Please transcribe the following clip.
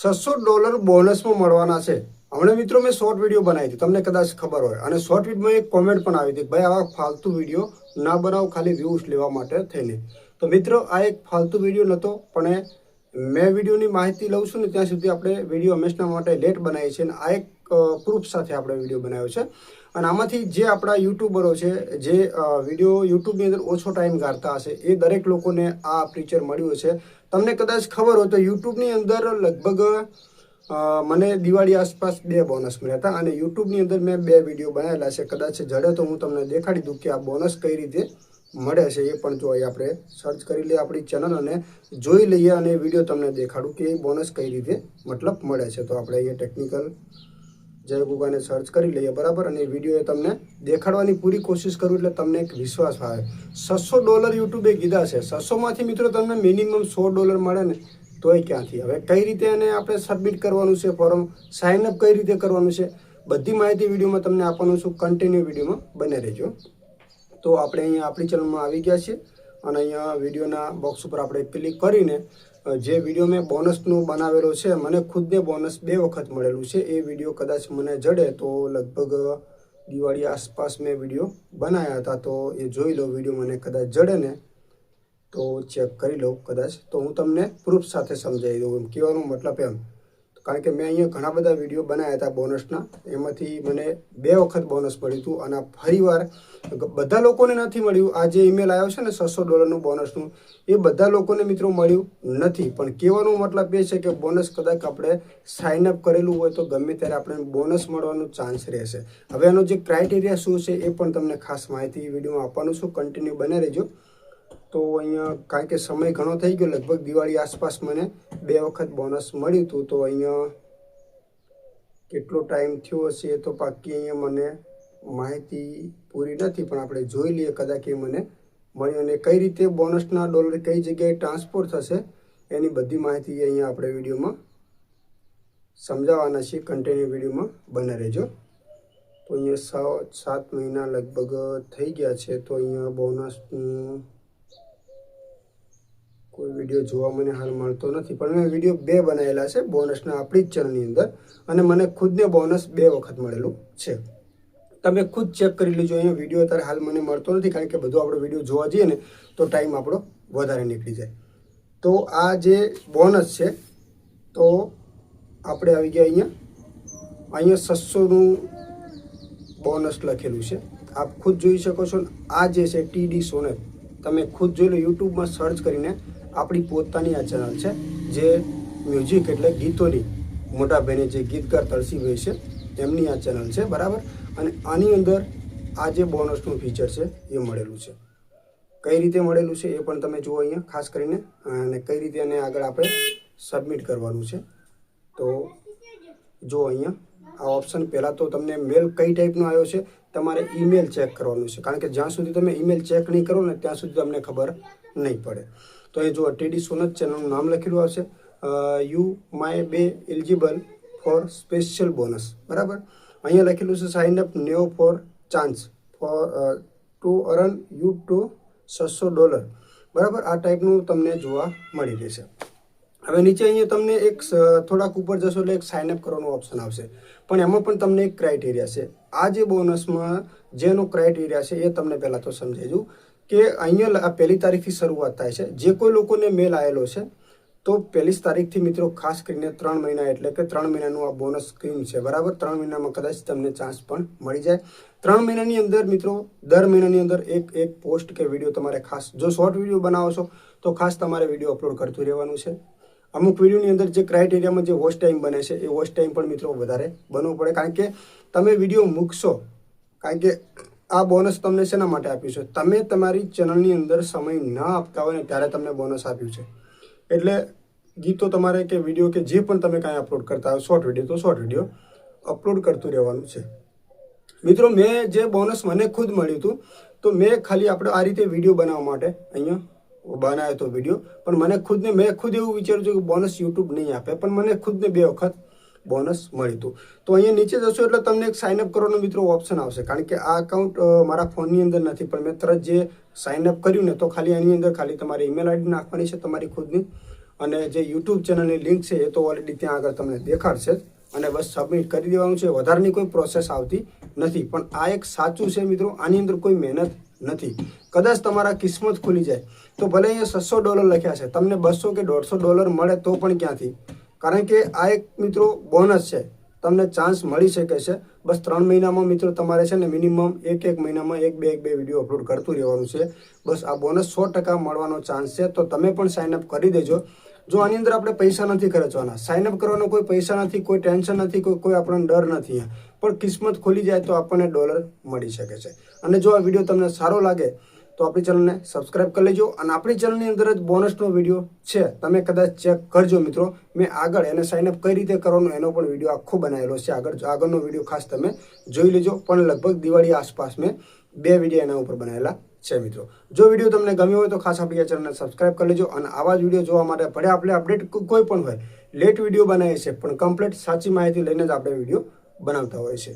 $600 બોનસમાં મળવાના છે। હમણાં મિત્રો મેં શોર્ટ વિડીયો બનાવી હતી, તમને કદાચ ખબર હોય, અને શોર્ટ વિડીયોમાં એક કોમેન્ટ પણ આવી હતી, ભાઈ આવા ફાલતુ વિડીયો ના બનાવો ખાલી વ્યૂઝ લેવા માટે થઈને। તો મિત્રો આ એક ફાલતુ વિડીયો નહોતો, પણ મેં વિડીયોની માહિતી લઉં છું ને ત્યાં સુધી આપણે વિડીયો હંમેશા માટે લેટ બનાવીએ છીએ, અને આ એક પ્રૂફ સાથે આપણે વિડીયો બનાવ્યો છે। અને આમાંથી જે આપણા યુટ્યુબરો છે, જે વિડીયો યુટ્યુબની અંદર ઓછો ટાઈમ ગાળતા હશે, એ દરેક લોકોને આ ફીચર મળ્યું છે। તમને કદાચ ખબર હોય તો યુટ્યુબની અંદર લગભગ મને દિવાળી આસપાસ 2 બોનસ મળ્યા હતા, અને યુટ્યુબની અંદર મેં 2 વિડીયો બનાવેલા છે। કદાચ જડે તો હું તમને દેખાડી દઉં કે આ બોનસ કઈ રીતે મળે છે, એ પણ જો અહીં આપણે સર્ચ કરી લઈએ આપણી ચેનલ અને જોઈ લઈએ, અને વિડીયો તમને દેખાડું કે એ બોનસ કઈ રીતે મતલબ મળે છે। તો આપણે અહીંયા ટેકનિકલ જય ગુગાને સર્ચ કરી લઈએ, બરાબર, અને વિડીયો તમને દેખાડવાની પૂરી કોશિશ કરું એટલે તમને એક વિશ્વાસ આવે। $600 યુટ્યુબે કીધા છે, 600માંથી મિત્રો તમને મિનિમમ $100 મળે ને તોય ક્યાંથી? હવે કઈ રીતે એને આપણે સબમિટ કરવાનું છે, ફોર્મ સાઇન અપ કઈ રીતે કરવાનું છે, બધી માહિતી વિડીયોમાં તમને આપવાનું છું, કન્ટિન્યુ વિડીયોમાં બને રહેજો। તો આપણે અહીંયા આપણી ચેનલમાં આવી ગયા છીએ, અને અહીંયા વિડીયોના બોક્સ ઉપર આપણે ક્લિક કરીને જે વિડીયો મેં બોનસનું બનાવેલો છે, મને ખુદને બોનસ 2 વખત મળેલું છે, એ વિડીયો કદાચ મને જડે તો લગભગ દિવાળી આસપાસ મેં વિડીયો બનાવ્યા હતા, તો એ જોઈ લો, વિડીયો મને કદાચ જડે ને તો ચેક કરી લો કદાચ, તો હું તમને પ્રૂફ સાથે સમજાવી દઉં। કહેવાનો મતલબ એમ, કારણ કે મેં અહીંયા ઘણા બધા વિડીયો બનાવ્યા હતા બોનસના, એમાંથી મને 2 વખત બોનસ મળ્યું હતું, અને ફરીવાર બધા લોકોને નથી મળ્યું। આ જે ઈમેલ આવ્યો છે ને $600 બોનસનું, એ બધા લોકોને મિત્રો મળ્યું નથી, પણ કહેવાનો મતલબ એ છે કે બોનસ કદાચ આપણે સાઇન અપ કરેલું હોય તો ગમે ત્યારે આપણે બોનસ મળવાનો ચાન્સ રહેશે। હવે એનો જે ક્રાઇટેરિયા શું છે એ પણ તમને ખાસ માહિતી વિડીયોમાં આપવાનું છું, કન્ટિન્યુ બને રહેજો। તો અહીંયા કારણ કે સમય ઘણો થઈ ગયો, લગભગ દિવાળી આસપાસ મને 2 વખત બોનસ મળ્યું હતું, તો અહીંયા કેટલો ટાઈમ થયો હશે એ તો પાકી અહીંયા મને માહિતી પૂરી નથી, પણ આપણે જોઈ લઈએ કદાચ એ મને મળ્યું, અને કઈ રીતે બોનસના ડોલર કઈ જગ્યાએ ટ્રાન્સફર થશે એની બધી માહિતી અહીંયા આપણે વિડીયોમાં સમજાવવાના છીએ, કન્ટિન્યુ વિડીયોમાં બને રહેજો। તો અહીંયા 7 મહિના લગભગ થઈ ગયા છે, તો અહીંયા બોનસનું કોઈ વિડીયો જોવા મને હાલ મળતો નથી, પણ મેં વિડીયો 2 બનાવેલા છે બોનસના આપણી જ ચેનલની અંદર, અને મને ખુદને બોનસ 2 વખત મળેલું છે। તમે ખુદ ચેક કરી લેજો। અહીંયા વિડીયો અત્યારે હાલ મને મળતો નથી, કારણ કે બધો આપણો વિડીયો જોવા જઈએ ને તો ટાઈમ આપણો વધારે નીકળી જાય। તો આ જે બોનસ છે, તો આપણે આવી ગયા અહીંયા 600નું બોનસ લખેલું છે, આપ ખુદ જોઈ શકો છો। આ જે છે ટીડી સોનેટ, તમે ખુદ જોઈ લો, યુટ્યુબમાં સર્ચ કરીને આપણી પોતાની આ ચેનલ છે, જે મ્યુઝિક એટલે ગીતોની, મોટા ભાઈને જે ગીતકાર તળસીભાઈ છે એમની આ ચેનલ છે, બરાબર, અને આની અંદર આ જે બોનસનું ફીચર છે એ મળેલું છે। કઈ રીતે મળેલું છે એ પણ તમે જુઓ અહીંયા ખાસ કરીને, અને કઈ રીતે એને આગળ આપણે સબમિટ કરવાનું છે। તો જો અહીંયા આ ઓપ્શન, પહેલાં તો તમને મેલ કઈ ટાઈપનો આવ્યો છે તમારે ઈમેલ ચેક કરવાનું છે, કારણ કે જ્યાં સુધી તમે ઈમેલ ચેક નહીં કરો ને ત્યાં સુધી તમને ખબર નહીં પડે। તો એ જો ટીડી સોનત ચેનલનું નામ લખેલું આવશે, you may be eligible for special bonus, બરાબર। અહીંયા લખેલું છે sign up now for chance for to earn you to $600, બરાબર, આ ટાઈપનું તમને જોવા મળી રહેશે। હવે નીચે અહીંયા તમને એક થોડાક ઉપર જશો એટલે એક સાઇન અપ કરવાનું ઓપ્શન આવશે, પણ એમાં પણ તમને એક ક્રાઇટેરિયા છે। આ જે બોનસમાં જેનો ક્રાઇટેરિયા છે એ તમને પહેલાં તો સમજાવી દઉં કે અહીંયા 1લી તારીખથી શરૂઆત થાય છે। જે કોઈ લોકોને મેલ આવેલો છે તો 1લી તારીખથી મિત્રો ખાસ કરીને 3 મહિના, એટલે કે 3 મહિનાનું આ બોનસ સ્કીમ છે, બરાબર। 3 મહિનામાં કદાચ તમને ચાન્સ પણ મળી જાય। 3 મહિનાની અંદર મિત્રો દર મહિનાની અંદર એક પોસ્ટ કે વિડીયો તમારે ખાસ, જો શોર્ટ વિડીયો બનાવો છો તો ખાસ તમારે વિડીયો અપલોડ કરતું રહેવાનું છે। અમુક વિડીયોની અંદર જે ક્રાઇટેરિયામાં જે વોચ ટાઈમ બને છે એ વોચ ટાઈમ પણ મિત્રો વધારે બનવું પડે, કારણ કે તમે વિડીયો મૂકશો, કારણ કે આ બોનસ તમને શેના માટે આપ્યું છે, તમે તમારી ચેનલની અંદર સમય ના આપતા હોય ને ત્યારે તમને બોનસ આપ્યું છે। એટલે ગીતો તમારે કે વિડીયો કે જે પણ તમે કાંઈ અપલોડ કરતા હોય, શોર્ટ વિડીયો તો શોર્ટ વિડીયો અપલોડ કરતું રહેવાનું છે। મિત્રો મેં જે બોનસ મને ખુદ મળ્યું હતું, તો મેં ખાલી આપણે આ રીતે વિડીયો બનાવવા માટે અહીંયા બનાવ્યો હતો વિડીયો, પણ મેં ખુદ એવું વિચાર્યું હતું કે બોનસ યુટ્યુબ નહીં આપે, પણ મને ખુદને 2 વખત બોનસ મળ્યું હતું। તો અહીંયા નીચે જશો એટલે તમને એક સાઇન અપ કરવાનો મિત્રો ઓપ્શન આવશે, કારણ કે આ અકાઉન્ટ મારા ફોનની અંદર નથી, પણ મેં તરત જે સાઇન અપ કર્યું ને તો ખાલી એની અંદર ખાલી તમારી ઈમેલ આઈડી નાખવાની છે તમારી ખુદની, અને જે યુટ્યુબ ચેનલની લિંક છે એ તો ઓલરેડી ત્યાં આગળ તમને દેખાડશે જ. અને બસ સબમિટ કરી દેવાનું છે. વધારાની કોઈ પ્રોસેસ આવતી નથી. પણ આ એક સાચું છે મિત્રો, આની અંદર કોઈ મહેનત નથી. કદાચ તમારા કિસ્મત ખુલી જાય તો ભલે અહીંયા $600 લખ્યા છે, તમને $200 કે $150 મળે તો પણ ક્યાંથી? કારણ કે આ એક મિત્રો બોનસ છે, તમને ચાન્સ મળી શકે છે. બસ 3 મહિનામાં મિત્રો તમારે છે ને મિનિમમ એક મહિનામાં એક બે વિડીયો અપલોડ કરતું રહેવાનું છે. બસ આ બોનસ 100% મળવાનો ચાન્સ છે. તો તમે પણ સાઇનઅપ કરી દેજો. જો આની અંદર આપણે પૈસા નથી ખર્ચવાના, સાઇનઅપ કરવાનો કોઈ પૈસા નથી, કોઈ ટેન્શન નથી, કોઈ આપણને ડર નથી. પણ કિસ્મત ખોલી જાય તો આપણને ડોલર મળી શકે છે. અને જો આ વિડીયો તમને સારો લાગે તો આપણી ચેનલને સબસ્ક્રાઇબ કરી લેજો. અને આપણી ચેનલની અંદર જ બોનસનો વિડીયો છે, તમે કદાચ ચેક કરજો મિત્રો. મેં આગળ એને સાઇનઅપ કઈ રીતે કરવાનું એનો પણ વિડીયો આખો બનાવેલો છે. આગળનો વિડીયો ખાસ તમે જોઈ લેજો. પણ લગભગ દિવાળી આસપાસ મેં 2 વિડીયો એના ઉપર બનાવેલા છે મિત્રો. જો વિડીયો તમને ગમ્યો હોય તો ખાસ આપણી ચેનલને સબસ્ક્રાઇબ કરી લેજો. અને આવા જ વિડીયો જોવા માટે ભલે આપણે અપડેટ કોઈ પણ હોય, લેટ વિડીયો બનાવીએ છીએ પણ કમ્પ્લીટ સાચી માહિતી લઈને જ આપણે વિડીયો બનાવતા હોય છે.